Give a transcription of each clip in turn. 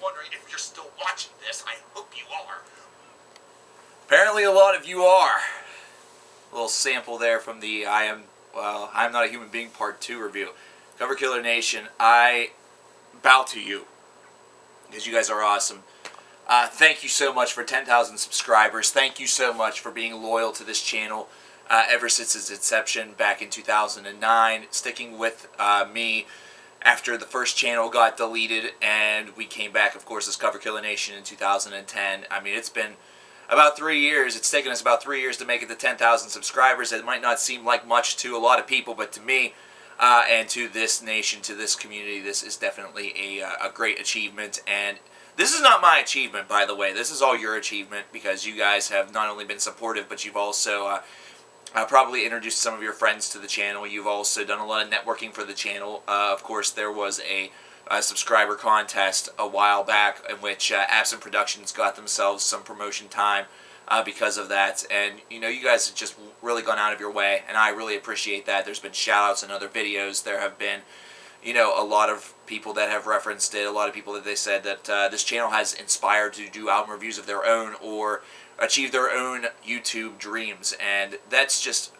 wondering if you're still watching this. I hope you are. Apparently a lot of you are. A little sample there from the I'm Not a Human Being Part 2 review. Coverkillernation, I bow to you, because you guys are awesome. Thank you so much for 10,000 subscribers. Thank you so much for being loyal to this channel ever since its inception back in 2009, sticking with me after the first channel got deleted, and we came back, of course, as Coverkillernation in 2010. I mean, it's been about 3 years. It's taken us about 3 years to make it to 10,000 subscribers. It might not seem like much to a lot of people, but to me, and to this nation, to this community, this is definitely a great achievement. And this is not my achievement, by the way. This is all your achievement, because you guys have not only been supportive, but you've also probably introduced some of your friends to the channel. You've also done a lot of networking for the channel. Of course, there was a subscriber contest a while back in which Absent Productions got themselves some promotion time because of that. And, you know, you guys have just really gone out of your way, and I really appreciate that. There's been shout-outs in other videos. There have been, you know, a lot of people that have referenced it, a lot of people that they said that this channel has inspired to do album reviews of their own or achieve their own YouTube dreams. And that's just,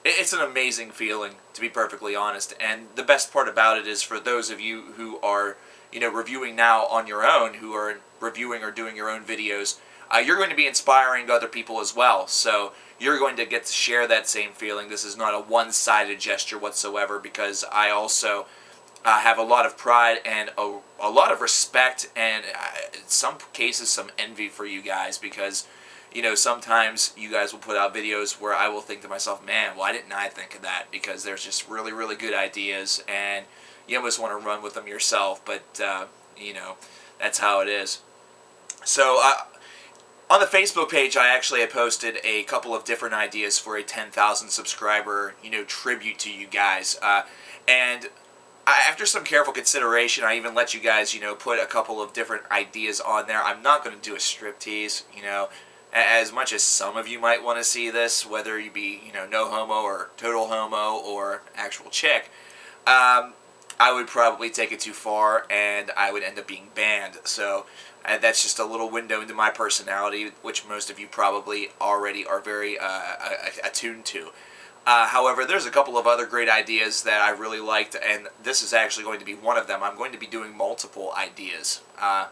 it's an amazing feeling, to be perfectly honest. And the best part about it is, for those of you who are, you know, reviewing now on your own, who are reviewing or doing your own videos, you're going to be inspiring other people as well. So you're going to get to share that same feeling. This is not a one-sided gesture whatsoever, because I also have a lot of pride and a lot of respect, and in some cases some envy for you guys, because, you know, sometimes you guys will put out videos where I will think to myself, man, why didn't I think of that? Because there's just really, really good ideas, and you almost want to run with them yourself, but, you know, that's how it is. So, on the Facebook page, I actually had posted a couple of different ideas for a 10,000 subscriber, you know, tribute to you guys. And after some careful consideration, I even let you guys, you know, put a couple of different ideas on there. I'm not going to do a striptease, you know, as much as some of you might want to see this, whether you be, you know, no homo or total homo or actual chick. I would probably take it too far, and I would end up being banned. So that's just a little window into my personality, which most of you probably already are very attuned to. However, there's a couple of other great ideas that I really liked, and this is actually going to be one of them. I'm going to be doing multiple ideas. A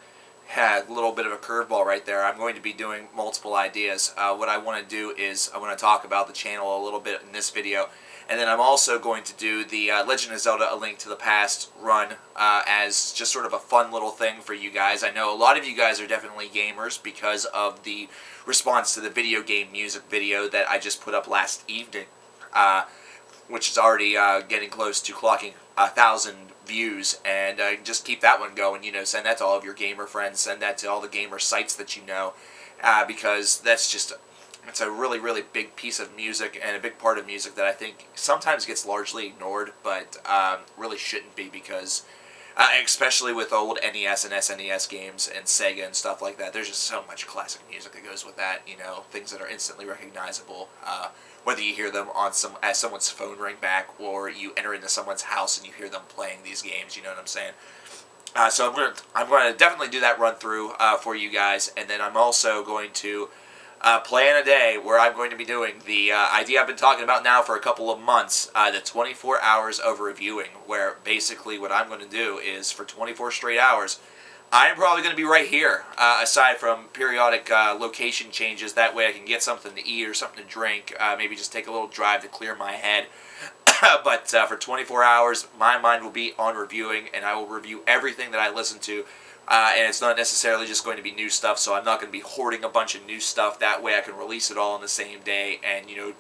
little bit of a curveball right there. I'm going to be doing multiple ideas. What I want to do is I want to talk about the channel a little bit in this video, and then I'm also going to do the Legend of Zelda: A Link to the Past run as just sort of a fun little thing for you guys. I know a lot of you guys are definitely gamers because of the response to the video game music video that I just put up last evening, which is already getting close to clocking 1,000 views, and just keep that one going. You know, send that to all of your gamer friends, send that to all the gamer sites that you know, because that's just, it's a really, really big piece of music, and a big part of music that I think sometimes gets largely ignored, but really shouldn't be, because especially with old NES and SNES games and Sega and stuff like that, there's just so much classic music that goes with that, you know, things that are instantly recognizable, whether you hear them on as someone's phone ring back, or you enter into someone's house and you hear them playing these games, you know what I'm saying? So I'm going to definitely do that run through for you guys, and then I'm also going to plan a day where I'm going to be doing the idea I've been talking about now for a couple of months, the 24 hours of reviewing, where basically what I'm going to do is, for 24 straight hours, I'm probably going to be right here, aside from periodic location changes. That way I can get something to eat or something to drink, maybe just take a little drive to clear my head. But for 24 hours, my mind will be on reviewing, and I will review everything that I listen to. And it's not necessarily just going to be new stuff, so I'm not going to be hoarding a bunch of new stuff. That way I can release it all on the same day and, you know,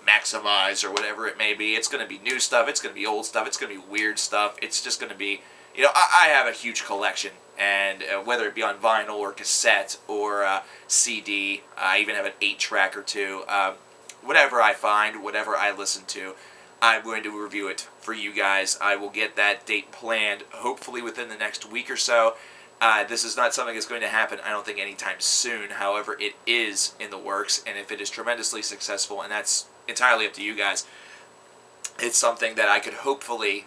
maximize or whatever it may be. It's going to be new stuff, it's going to be old stuff, it's going to be weird stuff. It's just going to be, you know, I have a huge collection, and whether it be on vinyl or cassette or CD, I even have an 8-track or two. Whatever I find, whatever I listen to, I'm going to review it for you guys. I will get that date planned, hopefully within the next week or so. This is not something that's going to happen, I don't think, anytime soon. However, it is in the works, and if it is tremendously successful, and that's entirely up to you guys, it's something that I could hopefully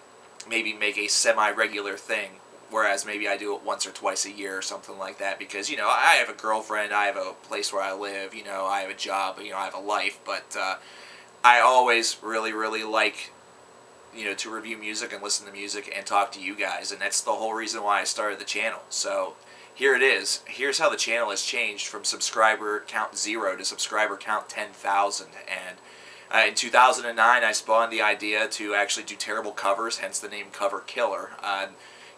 maybe make a semi-regular thing whereas maybe I do it once or twice a year or something like that, because, you know, I have a girlfriend, I have a place where I live, you know, I have a job, you know, I have a life, but I always really, really like, you know, to review music and listen to music and talk to you guys, and that's the whole reason why I started the channel. So here it is. Here's how the channel has changed from subscriber count 0 to subscriber count 10,000. And in 2009, I spawned the idea to actually do terrible covers, hence the name Cover Killer.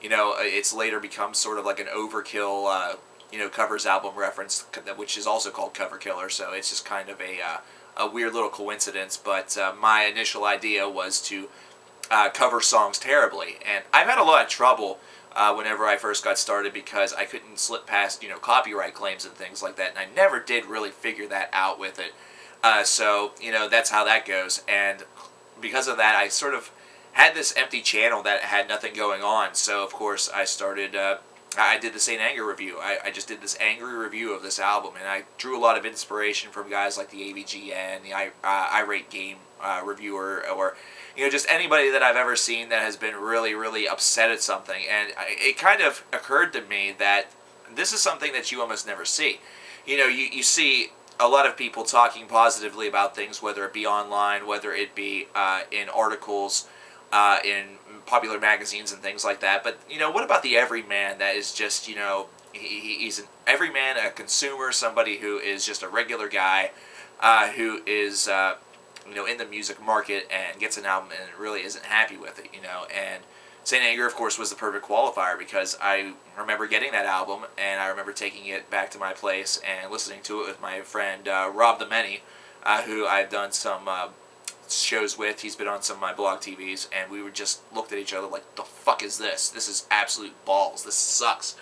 You know, it's later become sort of like an overkill, you know, covers album reference, which is also called Cover Killer. So it's just kind of a weird little coincidence. But my initial idea was to cover songs terribly, and I've had a lot of trouble whenever I first got started, because I couldn't slip past, you know, copyright claims and things like that, and I never did really figure that out with it. So, you know, that's how that goes, and because of that, I sort of had this empty channel that had nothing going on. So of course I started, I did the Saint Anger review. I just did this angry review of this album, and I drew a lot of inspiration from guys like the AVGN, the Irate Game reviewer, or, you know, just anybody that I've ever seen that has been really, really upset at something. And it kind of occurred to me that this is something that you almost never see. You know, you see a lot of people talking positively about things, whether it be online, whether it be in articles, in popular magazines and things like that. But, you know, what about the everyman that is just, you know, he's an everyman, a consumer, somebody who is just a regular guy who is, you know, in the music market and gets an album and really isn't happy with it, you know. And Saint Anger, of course, was the perfect qualifier, because I remember getting that album, and I remember taking it back to my place and listening to it with my friend Rob the Many, who I've done some shows with. He's been on some of my blog TVs, and we would just looked at each other like, the fuck is this? This is absolute balls. This sucks.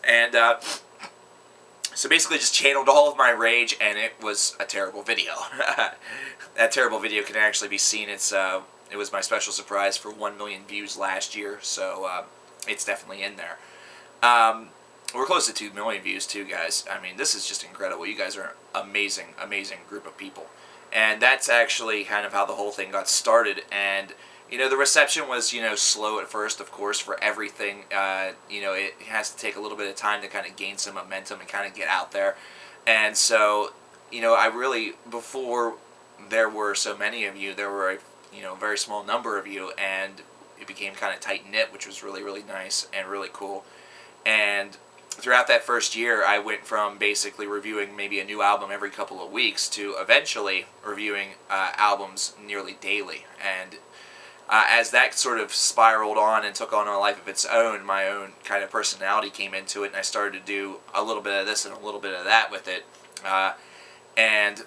And so basically just channeled all of my rage, and it was a terrible video. That terrible video can actually be seen. It was my special surprise for 1 million views last year, so it's definitely in there. We're close to 2 million views too, guys. I mean, this is just incredible. You guys are an amazing, amazing group of people. And that's actually kind of how the whole thing got started. And, you know, the reception was, you know, slow at first, of course, for everything. You know, it has to take a little bit of time to kind of gain some momentum and kind of get out there. And so, you know, I really, before there were so many of you, there were a, you know, very small number of you, and it became kind of tight-knit, which was really, really nice and really cool. And throughout that first year, I went from basically reviewing maybe a new album every couple of weeks to eventually reviewing albums nearly daily. And as that sort of spiraled on and took on a life of its own, my own kind of personality came into it, and I started to do a little bit of this and a little bit of that with it. And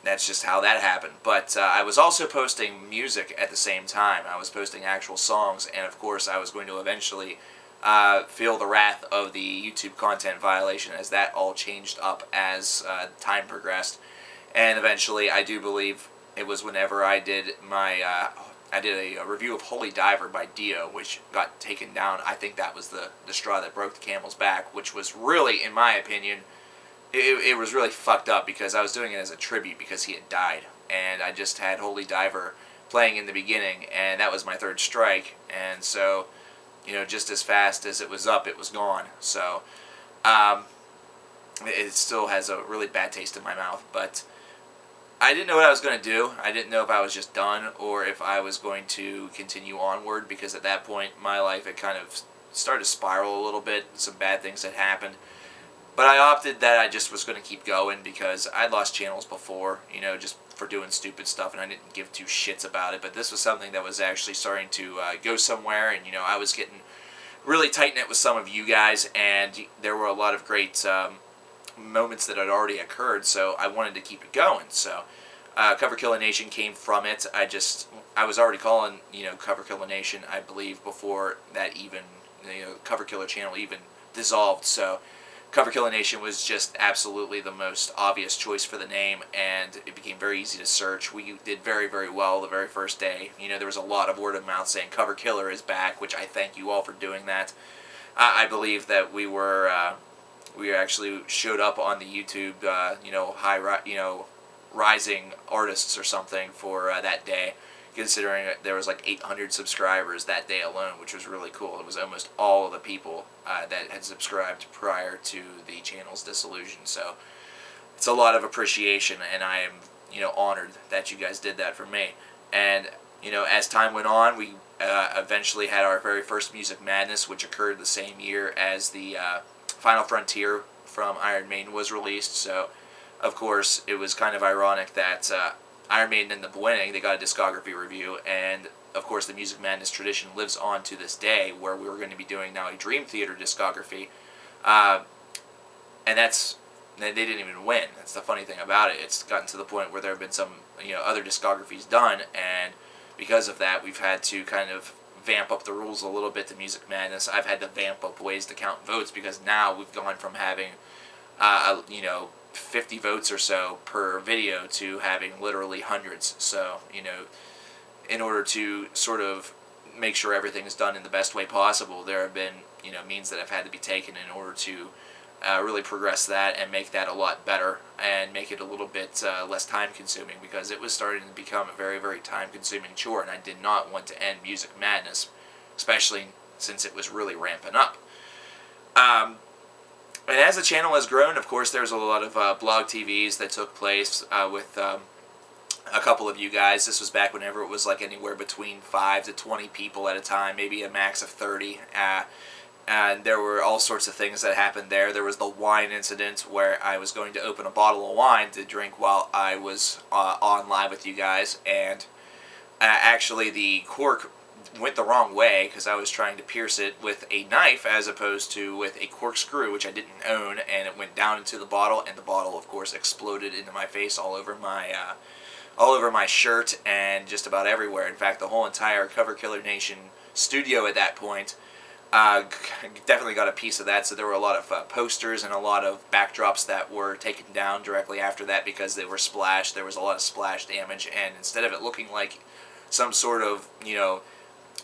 that's just how that happened. But I was also posting music at the same time. I was posting actual songs, and of course I was going to eventually feel the wrath of the YouTube content violation, as that all changed up as time progressed. And eventually, I do believe it was whenever I did my I did a review of Holy Diver by Dio, which got taken down. I think that was the straw that broke the camel's back, which was really, in my opinion, it was really fucked up, because I was doing it as a tribute because he had died, and I just had Holy Diver playing in the beginning, and that was my third strike. And so, you know, just as fast as it was up, it was gone. So it still has a really bad taste in my mouth. But I didn't know what I was going to do. I didn't know if I was just done or if I was going to continue onward, because at that point my life had kind of started to spiral a little bit. Some bad things had happened. But I opted that I just was going to keep going, because I'd lost channels before, you know, just for doing stupid stuff, and I didn't give two shits about it. But this was something that was actually starting to go somewhere, and, you know, I was getting really tight-knit with some of you guys, and there were a lot of great moments that had already occurred, so I wanted to keep it going. So Coverkillernation came from it. I was already calling, you know, Coverkillernation, I believe, before that even, you know, Coverkiller channel even dissolved. So Coverkillernation was just absolutely the most obvious choice for the name, and it became very easy to search. We did very, very well the very first day. You know, there was a lot of word of mouth saying Coverkiller is back, which I thank you all for doing that. I believe that we actually showed up on the YouTube, you know, rising artists or something for that day, considering there was like 800 subscribers that day alone, which was really cool. It was almost all of the people that had subscribed prior to the channel's dissolution. So it's a lot of appreciation, and I am, honored that you guys did that for me. And, as time went on, we eventually had our very first Music Madness, which occurred the same year as the Final Frontier from Iron Maiden was released. So, of course, it was kind of ironic that Iron Maiden ended up winning. They got a discography review, and of course the Music Madness tradition lives on to this day, where we were going to be doing now a Dream Theater discography, and they didn't even win. That's the funny thing about it. It's gotten to the point where there have been some other discographies done, and because of that, we've had to kind of vamp up the rules a little bit to Music Madness. I've had to vamp up ways to count votes, because now we've gone from having 50 votes or so per video to having literally hundreds. So, in order to sort of make sure everything is done in the best way possible, there have been, means that have had to be taken in order to really progress that and make that a lot better and make it a little bit less time-consuming, because it was starting to become a very, very time-consuming chore, and I did not want to end Music Madness, especially since it was really ramping up. And as the channel has grown, of course, there's a lot of blog TVs that took place with a couple of you guys. This was back whenever it was like anywhere between 5 to 20 people at a time, maybe a max of 30. And there were all sorts of things that happened there. There was the wine incident where I was going to open a bottle of wine to drink while I was on live with you guys, and actually the cork went the wrong way, because I was trying to pierce it with a knife as opposed to with a corkscrew, which I didn't own, and it went down into the bottle, and the bottle, of course, exploded into my face, all over my shirt and just about everywhere. In fact, the whole entire Coverkillernation studio at that point definitely got a piece of that. So there were a lot of posters and a lot of backdrops that were taken down directly after that because they were splashed. There was a lot of splash damage, and instead of it looking like some sort of,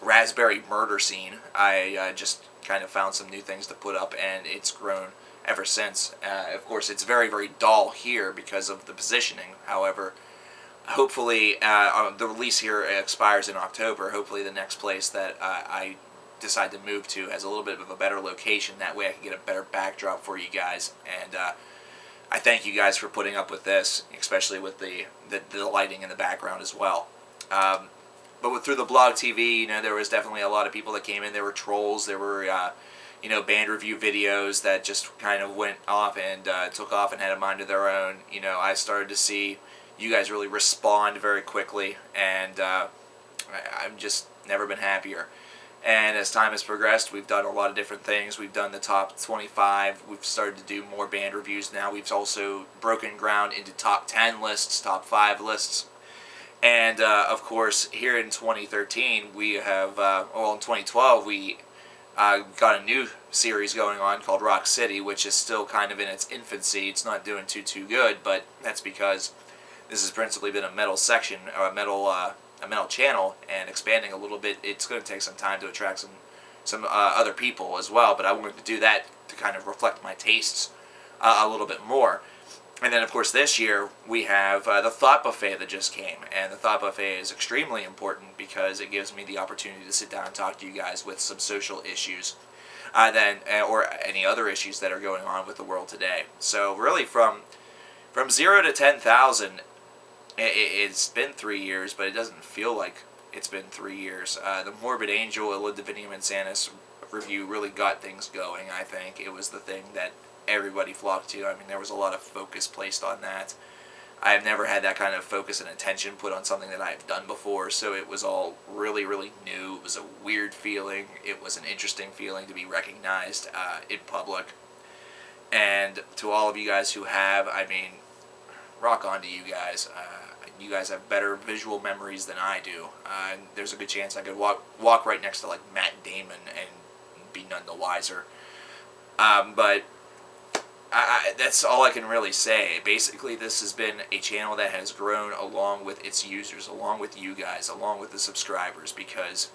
raspberry murder scene, I just kind of found some new things to put up, and it's grown ever since. Of course, it's very, very dull here because of the positioning. However, hopefully, the release here expires in October. Hopefully the next place that I decide to move to has a little bit of a better location. That way I can get a better backdrop for you guys. And I thank you guys for putting up with this, especially with the lighting in the background as well. But through the blog TV, there was definitely a lot of people that came in. There were trolls. There were, band review videos that just kind of went off and took off and had a mind of their own. I started to see you guys really respond very quickly, and I've just never been happier. And as time has progressed, we've done a lot of different things. We've done the top 25. We've started to do more band reviews now. We've also broken ground into top 10 lists, top 5 lists. And, of course, here in 2013, we have, in 2012, we got a new series going on called Rock City, which is still kind of in its infancy. It's not doing too good, but that's because this has principally been a metal section, or a metal channel, and expanding a little bit, it's going to take some time to attract some other people as well, but I wanted to do that to kind of reflect my tastes a little bit more. And then, of course, this year we have the Thought Buffet that just came, and the Thought Buffet is extremely important because it gives me the opportunity to sit down and talk to you guys with some social issues, or any other issues that are going on with the world today. So really, from 0 to 10,000, it's been 3 years, but it doesn't feel like it's been 3 years. The Morbid Angel, Illud Divinium Insanus review really got things going, I think. It was the thing that everybody flocked to. I mean, there was a lot of focus placed on that. I've never had that kind of focus and attention put on something that I've done before, so it was all really, really new. It was a weird feeling. It was an interesting feeling to be recognized in public. And to all of you guys who have, I mean, rock on to you guys. You guys have better visual memories than I do. There's a good chance I could walk right next to like Matt Damon and be none the wiser. But that's all I can really say. Basically, this has been a channel that has grown along with its users, along with you guys, along with the subscribers, because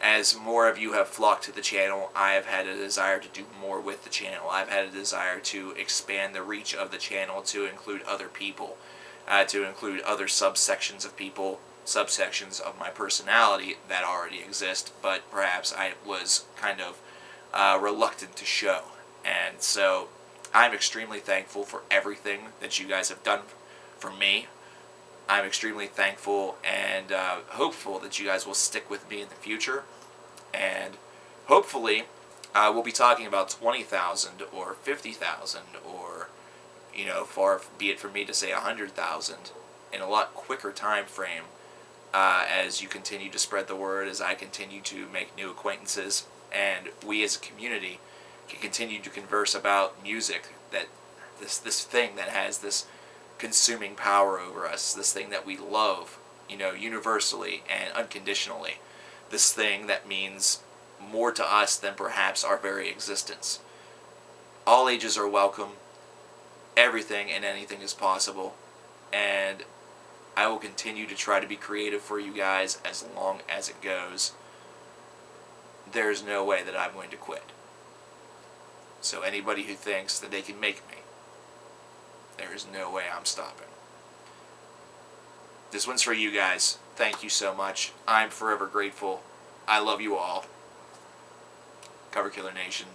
as more of you have flocked to the channel, I have had a desire to do more with the channel. I've had a desire to expand the reach of the channel to include other people, to include other subsections of people, subsections of my personality that already exist, but perhaps I was kind of reluctant to show. And so I'm extremely thankful for everything that you guys have done for me. I'm extremely thankful and hopeful that you guys will stick with me in the future. And hopefully we'll be talking about 20,000 or 50,000 or, far be it for me to say 100,000 in a lot quicker time frame as you continue to spread the word, as I continue to make new acquaintances, and we as a community can continue to converse about music, that this thing that has this consuming power over us, this thing that we love, universally and unconditionally, this thing that means more to us than perhaps our very existence. All ages are welcome. Everything and anything is possible, and I will continue to try to be creative for you guys as long as it goes. There's no way that I'm going to quit. So anybody who thinks that they can make me, there is no way I'm stopping. This one's for you guys. Thank you so much. I'm forever grateful. I love you all. Coverkillernation.